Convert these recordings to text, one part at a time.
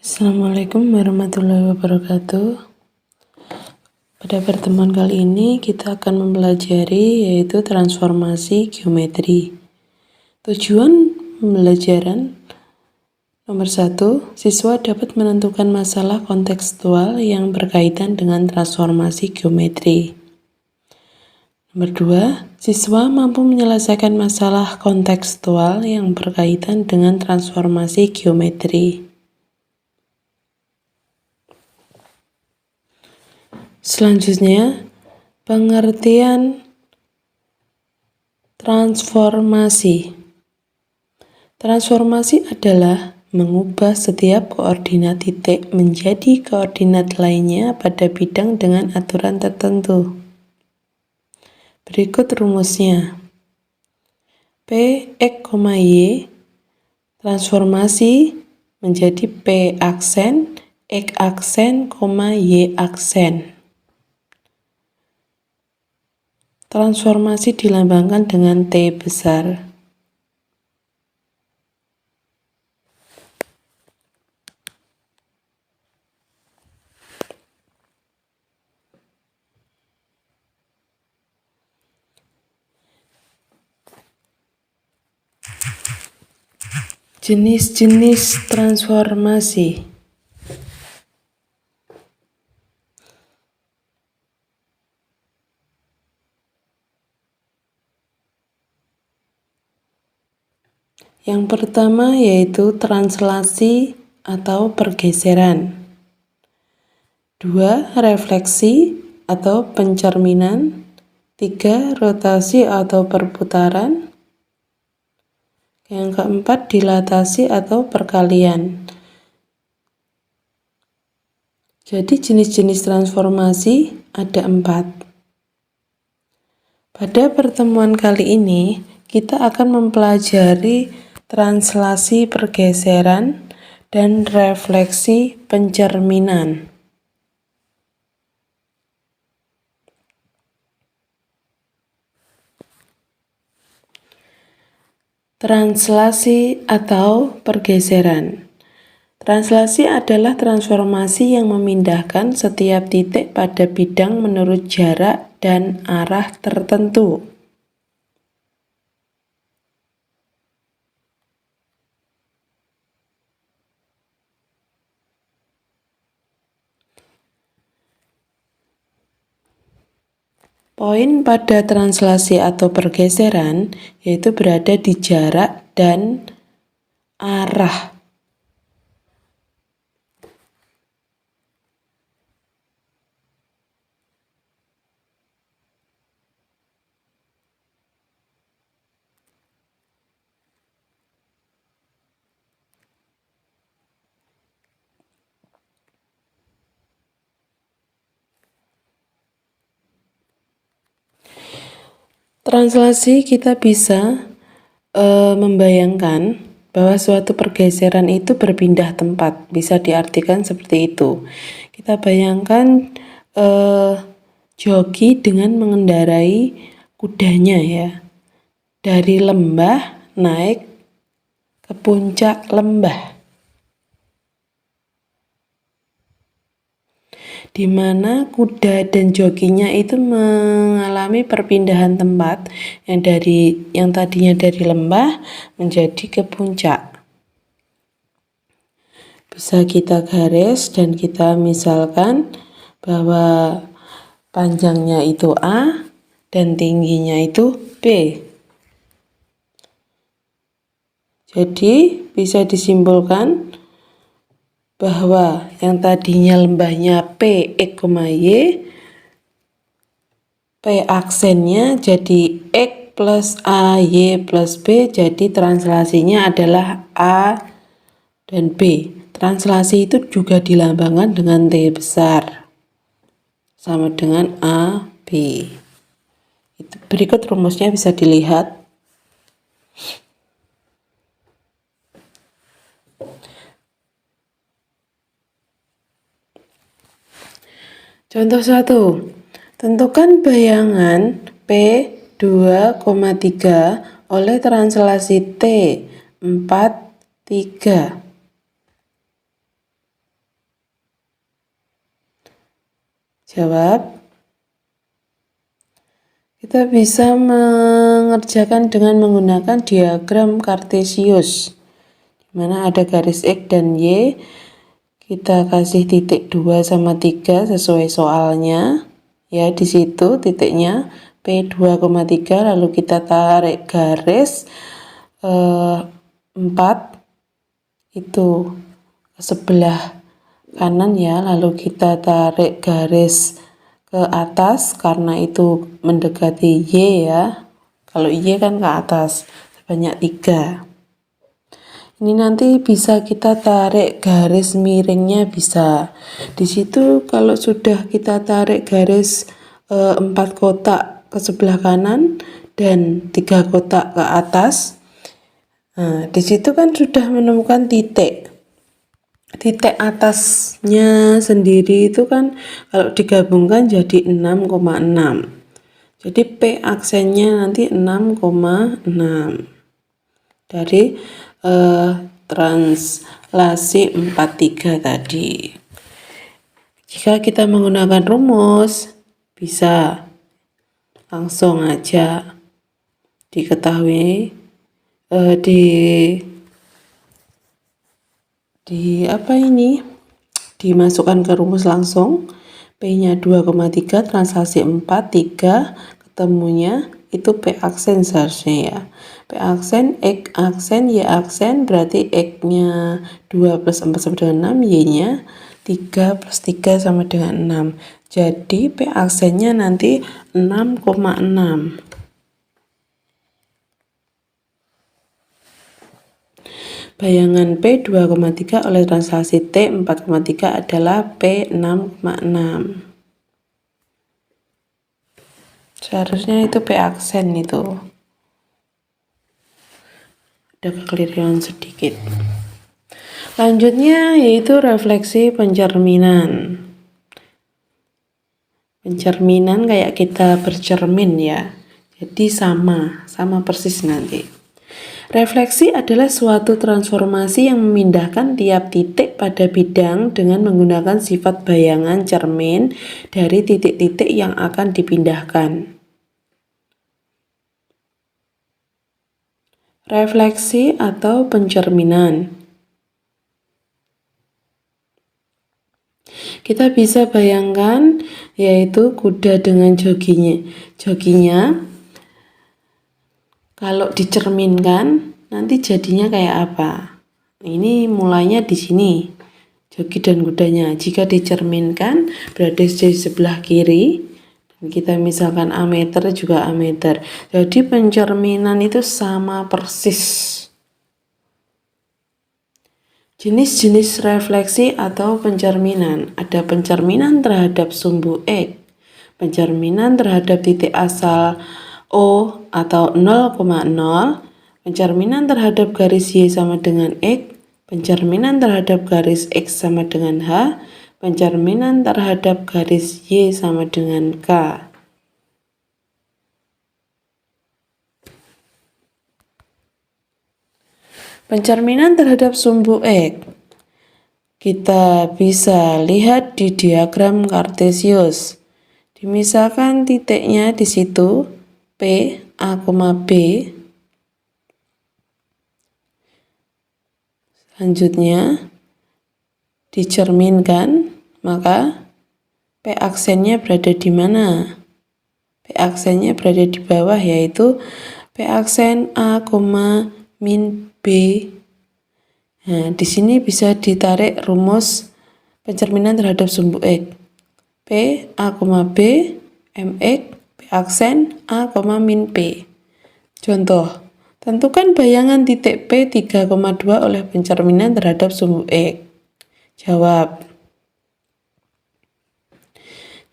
Assalamualaikum warahmatullahi wabarakatuh. Pada pertemuan kali ini kita akan mempelajari yaitu transformasi geometri. Tujuan pembelajaran nomor 1, siswa dapat menentukan masalah kontekstual yang berkaitan dengan transformasi geometri. Nomor 2, siswa mampu menyelesaikan masalah kontekstual yang berkaitan dengan transformasi geometri. Selanjutnya, pengertian transformasi. Transformasi adalah mengubah setiap koordinat titik menjadi koordinat lainnya pada bidang dengan aturan tertentu. Berikut rumusnya. P, X, Y transformasi menjadi P aksen, X aksen, Y aksen. Transformasi dilambangkan dengan T besar. Jenis-jenis transformasi. Yang pertama yaitu translasi atau pergeseran. 2. Refleksi atau pencerminan. 3. Rotasi atau perputaran. Yang keempat, dilatasi atau perkalian. Jadi jenis-jenis transformasi ada 4. Pada pertemuan kali ini, kita akan mempelajari translasi pergeseran dan refleksi pencerminan. Translasi atau pergeseran. Translasi adalah transformasi yang memindahkan setiap titik pada bidang menurut jarak dan arah tertentu. Poin pada translasi atau pergeseran yaitu berada di jarak dan arah. Translasi kita bisa membayangkan bahwa suatu pergeseran itu berpindah tempat, bisa diartikan seperti itu. Kita bayangkan joki dengan mengendarai kudanya ya, dari lembah naik ke puncak lembah, di mana kuda dan jokinya itu mengalami perpindahan tempat yang tadinya dari lembah menjadi ke puncak. Bisa kita garis dan kita misalkan bahwa panjangnya itu A dan tingginya itu B. Jadi bisa disimpulkan bahwa yang tadinya lembahnya P, X, Y, P aksennya jadi X plus A, Y plus B, jadi translasinya adalah A dan B. Translasi itu juga dilambangkan dengan T besar, sama dengan A, B. Berikut rumusnya bisa dilihat. Contoh 1. Tentukan bayangan P2,3 oleh translasi T 4, 3. Jawab. Kita bisa mengerjakan dengan menggunakan diagram Kartesius, di mana ada garis X dan Y. Kita kasih titik 2 sama 3 sesuai soalnya. Ya, di situ titiknya P2,3, lalu kita tarik garis 4 itu ke sebelah kanan ya, lalu kita tarik garis ke atas karena itu mendekati Y ya. Kalau Y kan ke atas sebanyak 3. Ini nanti bisa kita tarik garis miringnya bisa. Di situ kalau sudah kita tarik garis 4 kotak ke sebelah kanan dan 3 kotak ke atas. Nah, di situ kan sudah menemukan titik. Titik atasnya sendiri itu kan kalau digabungkan jadi 6,6. Jadi P aksennya nanti 6,6 dari translasi 43 tadi. Jika kita menggunakan rumus, bisa langsung aja diketahui dimasukkan ke rumus langsung. P-nya 2,3 translasi 4, 3 ketemunya itu P aksen seharusnya ya. P aksen, X aksen, Y aksen berarti X-nya 2 plus 4 sama dengan 6, Y-nya 3 plus 3 sama dengan 6. Jadi P aksennya nanti 6,6. Bayangan P 2,3 oleh translasi T 4,3 adalah P 6,6. Seharusnya itu P aksen itu. Ada kekeliruan sedikit. Lanjutnya yaitu refleksi pencerminan. Pencerminan kayak kita bercermin ya. Jadi sama persis nanti. Refleksi adalah suatu transformasi yang memindahkan tiap titik pada bidang dengan menggunakan sifat bayangan cermin dari titik-titik yang akan dipindahkan. Refleksi atau pencerminan. Kita bisa bayangkan yaitu kuda dengan joginya. Kalau dicerminkan, nanti jadinya kayak apa? Ini mulainya di sini, jogi dan kudanya. Jika dicerminkan, berada di sebelah kiri. Dan kita misalkan A meter juga A meter. Jadi pencerminan itu sama persis. Jenis-jenis refleksi atau pencerminan. Ada pencerminan terhadap sumbu X, pencerminan terhadap titik asal O atau 0,0, pencerminan terhadap garis Y sama dengan X, pencerminan terhadap garis X sama dengan H, pencerminan terhadap garis Y sama dengan K. Pencerminan terhadap sumbu X kita bisa lihat di diagram Kartesius. Dimisalkan titiknya di situ P, A, B. Selanjutnya dicerminkan, maka P aksennya berada di mana? P aksennya berada di bawah, yaitu P aksen A, min B. Nah, di sini bisa ditarik rumus pencerminan terhadap sumbu X. P, A, B, MX, P aksen A, min P. Contoh, tentukan bayangan titik P 3,2 oleh pencerminan terhadap sumbu X. Jawab.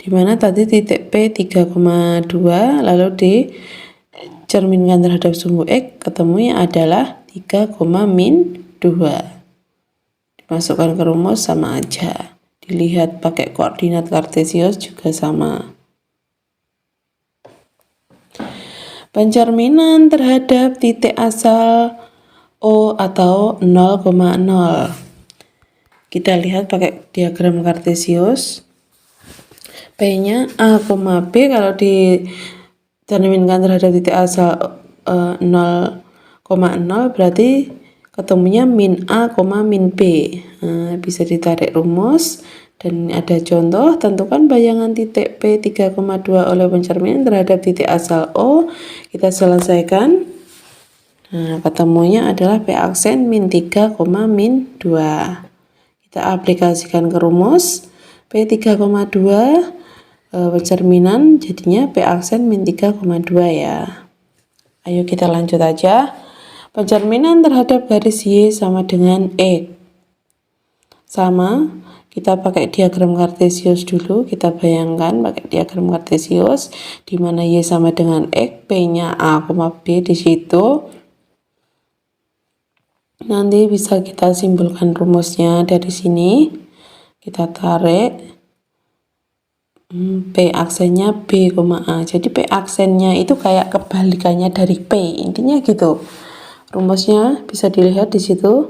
Di mana tadi titik P 3,2 lalu dicerminkan terhadap sumbu X, ketemunya adalah 3, min 2. Dimasukkan ke rumus sama aja. Dilihat pakai koordinat Kartesius juga sama. Pencerminan terhadap titik asal O atau 0,0. Kita lihat pakai diagram Kartesius. P-nya A, B kalau dicerminkan terhadap titik asal 0,0 berarti ketemunya min A, min B. Bisa ditarik rumus dan ada contoh, tentukan bayangan titik P 3,2 oleh pencerminan terhadap titik asal O. Kita selesaikan. Ketemunya adalah P aksen min 3, min 2. Kita aplikasikan ke rumus P 3,2 pencerminan jadinya P aksen min 3,2 ya. Ayo kita lanjut aja. Pencerminan terhadap garis Y sama dengan X. Sama, kita pakai diagram kartesius dulu. Kita bayangkan pakai diagram kartesius di mana Y sama dengan X, P-nya A, B di situ. Nanti bisa kita simpulkan rumusnya dari sini. Kita tarik P aksennya B, A. Jadi P aksennya itu kayak kebalikannya dari P. Intinya gitu. Rumusnya bisa dilihat di situ.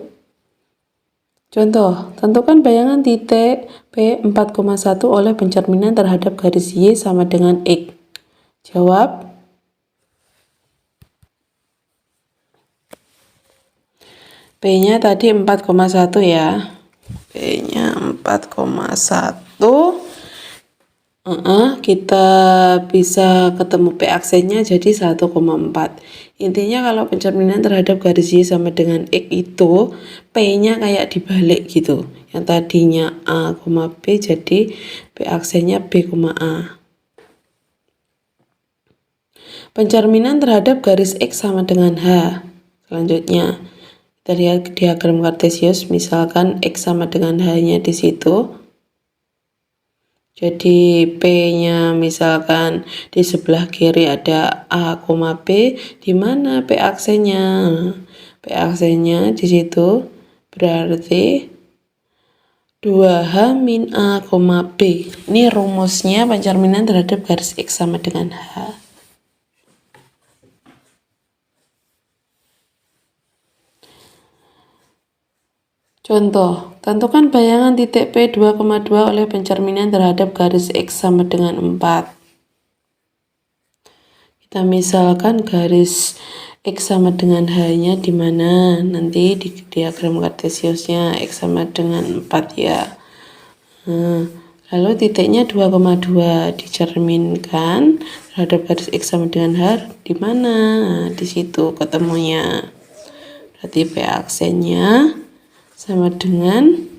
Contoh, tentukan bayangan titik P 4,1 oleh pencerminan terhadap garis Y sama dengan X. Jawab. P-nya tadi 4,1 ya. P-nya 4,1. Kita bisa ketemu P aksennya jadi 1,4. Intinya kalau pencerminan terhadap garis Y sama dengan X itu P-nya kayak dibalik gitu. Yang tadinya A, B jadi P aksennya B, A. Pencerminan terhadap garis X sama dengan H. Selanjutnya kita lihat diagram kartesius, misalkan X sama dengan H-nya di situ. Jadi P-nya misalkan di sebelah kiri ada A, B, di mana P aksennya? P aksennya di situ berarti 2H min A, B. Ini rumusnya pencerminan terhadap garis X sama dengan H. Contoh, tentukan bayangan titik P 2,2 oleh pencerminan terhadap garis X sama dengan 4. Kita misalkan garis X sama dengan H-nya di mana? Nanti di diagram kartesiusnya X sama dengan 4 ya. Lalu titiknya 2,2 dicerminkan terhadap garis X sama dengan H di mana? Di situ ketemunya. Berarti P aksennya sama dengan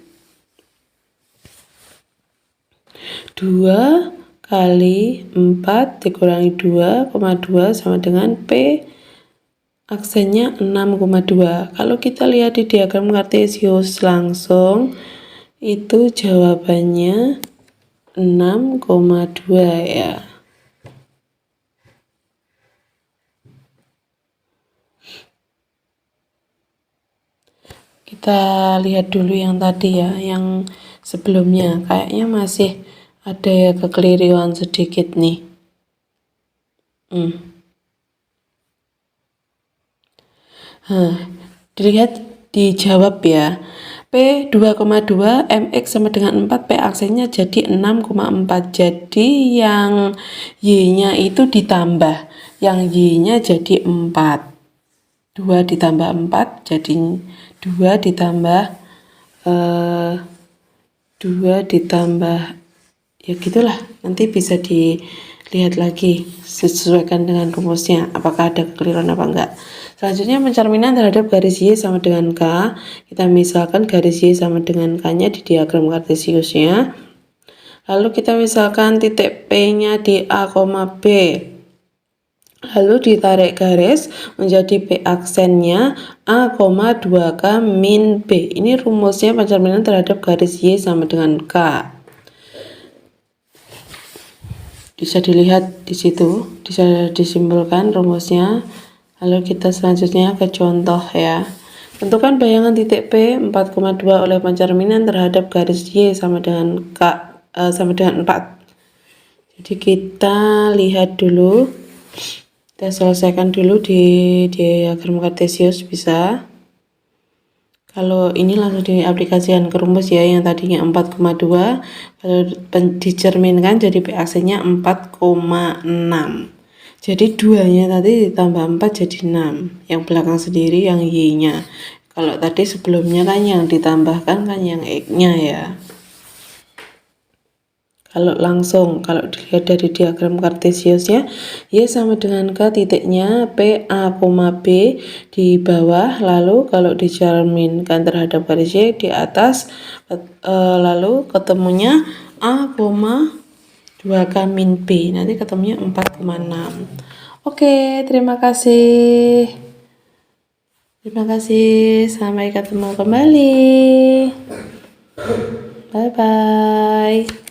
2 kali 4 dikurangi 2,2 sama dengan P aksennya 6,2. Kalau kita lihat di diagram kartesius langsung itu jawabannya 6,2 ya. Kita lihat dulu yang tadi ya, yang sebelumnya kayaknya masih ada kekeliruan sedikit nih. Dilihat dijawab ya. P 2,2 MX sama dengan 4, P aksennya jadi 6,4. Jadi yang Y-nya itu ditambah, yang Y-nya jadi 4. 2 ditambah 4 jadi 2 ditambah 2 ditambah ya gitulah, nanti bisa dilihat lagi sesuaikan dengan rumusnya apakah ada kekeliruan apa enggak. Selanjutnya pencerminan terhadap garis Y sama dengan K. Kita misalkan garis Y sama dengan K-nya di diagram kartesiusnya. Lalu kita misalkan titik P-nya di A, B. Lalu ditarik garis menjadi P aksennya A, 2K min B. Ini rumusnya pencerminan terhadap garis Y sama dengan K. Bisa dilihat di situ, bisa disimpulkan rumusnya. Lalu kita selanjutnya ke contoh ya. Tentukan bayangan titik P 4,2 oleh pencerminan terhadap garis Y sama dengan sama dengan 4. Jadi kita lihat dulu. Kita selesaikan dulu di diagram kartesius bisa. K Kalau ini langsung diaplikasikan ke rumus ya, yang tadinya 4,2 kalau dicerminkan jadi PAC-nya 4,6. Jadi 2-nya tadi ditambah 4 jadi 6. Yang belakang sendiri yang Y-nya. Kalau tadi sebelumnya kan yang ditambahkan kan yang X-nya ya. Kalau dilihat dari diagram kartesiusnya, Y sama dengan K titiknya P A, B di bawah, lalu kalau dicerminkan terhadap garis Y di atas, lalu ketemunya A, 2K min B, nanti ketemunya 4,6. Oke, terima kasih. Sampai ketemu kembali. Bye-bye.